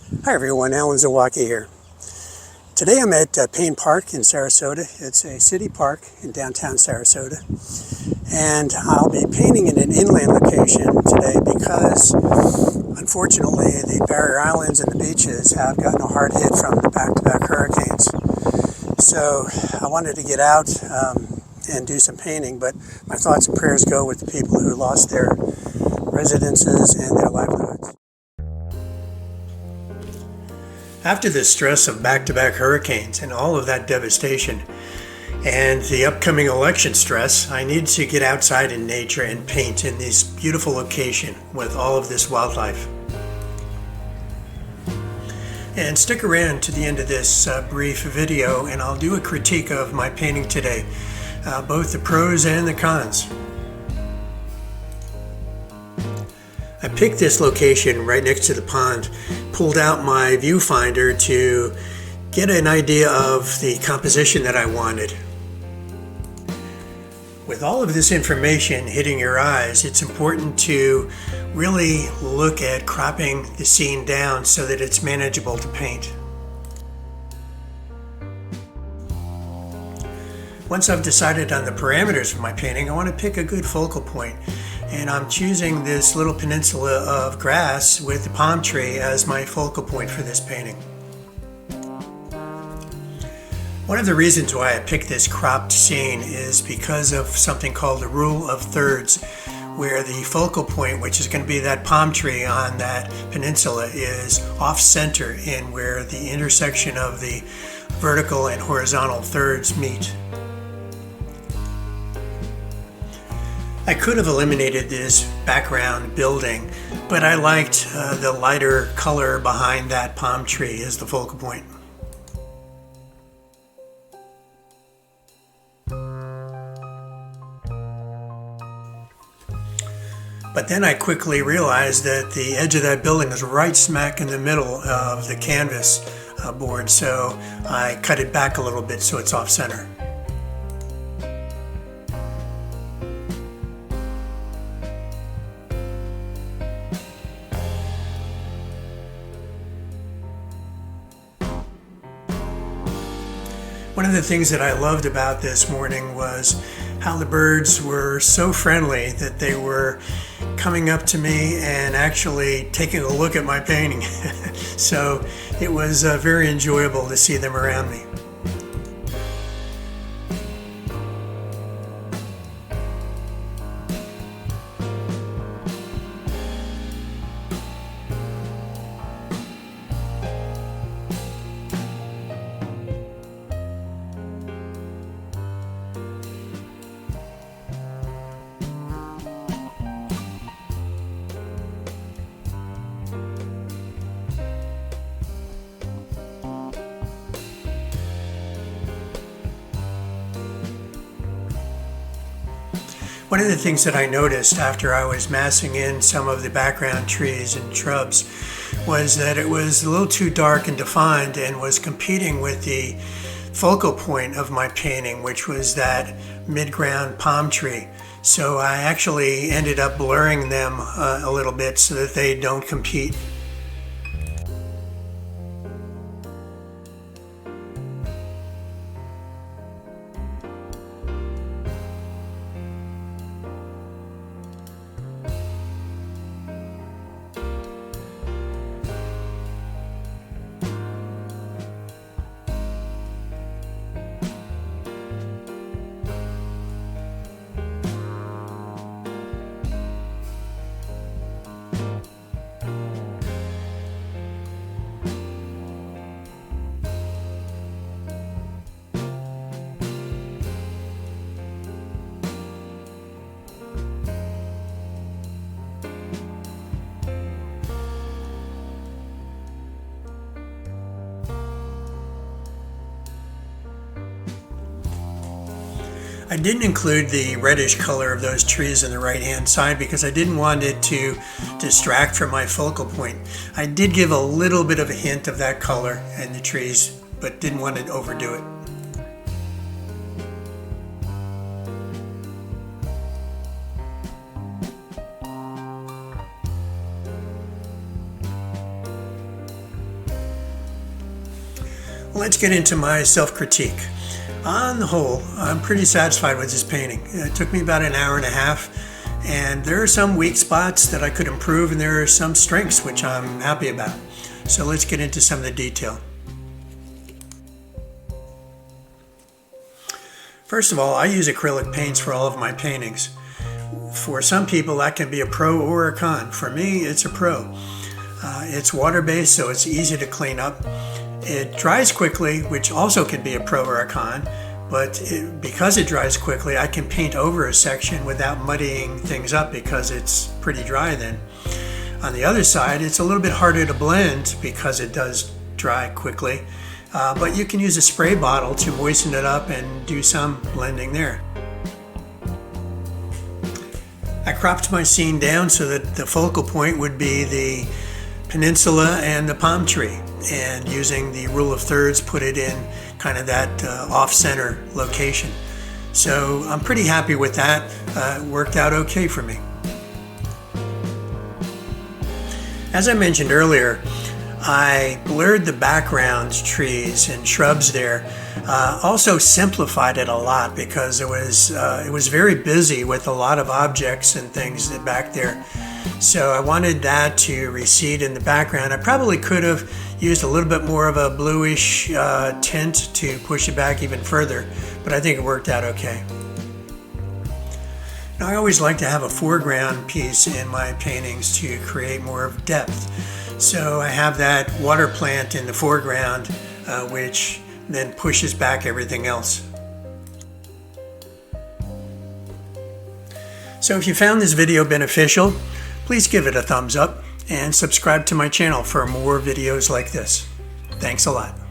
Hi everyone, Alan Zawacki here. Today I'm at Plein Park in Sarasota. It's a city park in downtown Sarasota. And I'll be painting in an inland location today because, unfortunately, the barrier islands and the beaches have gotten a hard hit from the back-to-back hurricanes. So I wanted to get out and do some painting, but my thoughts and prayers go with the people who lost their residences and their livelihoods. After the stress of back-to-back hurricanes and all of that devastation and the upcoming election stress, I need to get outside in nature and paint in this beautiful location with all of this wildlife. And stick around to the end of this brief video and I'll do a critique of my painting today, both the pros and the cons. I picked this location right next to the pond, pulled out my viewfinder to get an idea of the composition that I wanted. With all of this information hitting your eyes, it's important to really look at cropping the scene down so that it's manageable to paint. Once I've decided on the parameters of my painting, I want to pick a good focal point. And I'm choosing this little peninsula of grass with the palm tree as my focal point for this painting. One of the reasons why I picked this cropped scene is because of something called the rule of thirds, where the focal point, which is going to be that palm tree on that peninsula, is off center in where the intersection of the vertical and horizontal thirds meet. I could have eliminated this background building, but I liked the lighter color behind that palm tree as the focal point. But then I quickly realized that the edge of that building is right smack in the middle of the canvas board, so I cut it back a little bit so it's off center. One of the things that I loved about this morning was how the birds were so friendly that they were coming up to me and actually taking a look at my painting. So it was very enjoyable to see them around me. One of the things that I noticed after I was massing in some of the background trees and shrubs was that it was a little too dark and defined and was competing with the focal point of my painting, which was that mid-ground palm tree. So I actually ended up blurring them a little bit so that they don't compete. I didn't include the reddish color of those trees on the right hand side because I didn't want it to distract from my focal point. I did give a little bit of a hint of that color in the trees, but didn't want to overdo it. Let's get into my self-critique. On the whole, I'm pretty satisfied with this painting. It took me about an hour and a half, and there are some weak spots that I could improve, and there are some strengths which I'm happy about. So let's get into some of the detail. First of all, I use acrylic paints for all of my paintings. For some people, that can be a pro or a con. For me, it's a pro. It's water-based, so it's easy to clean up. It dries quickly, which also can be a pro or a con, but because it dries quickly, I can paint over a section without muddying things up because it's pretty dry then. On the other side, it's a little bit harder to blend because it does dry quickly, but you can use a spray bottle to moisten it up and do some blending there. I cropped my scene down so that the focal point would be the peninsula and the palm tree, and using the rule of thirds put it in kind of that off-center location. So I'm pretty happy with that. It worked out okay for me. As I mentioned earlier, I blurred the background trees and shrubs there. Also simplified it a lot because it was very busy with a lot of objects and things back there. So I wanted that to recede in the background. I probably could have used a little bit more of a bluish tint to push it back even further, but I think it worked out okay. Now, I always like to have a foreground piece in my paintings to create more of depth. So I have that water plant in the foreground, which then pushes back everything else. So if you found this video beneficial, please give it a thumbs up and subscribe to my channel for more videos like this. Thanks a lot.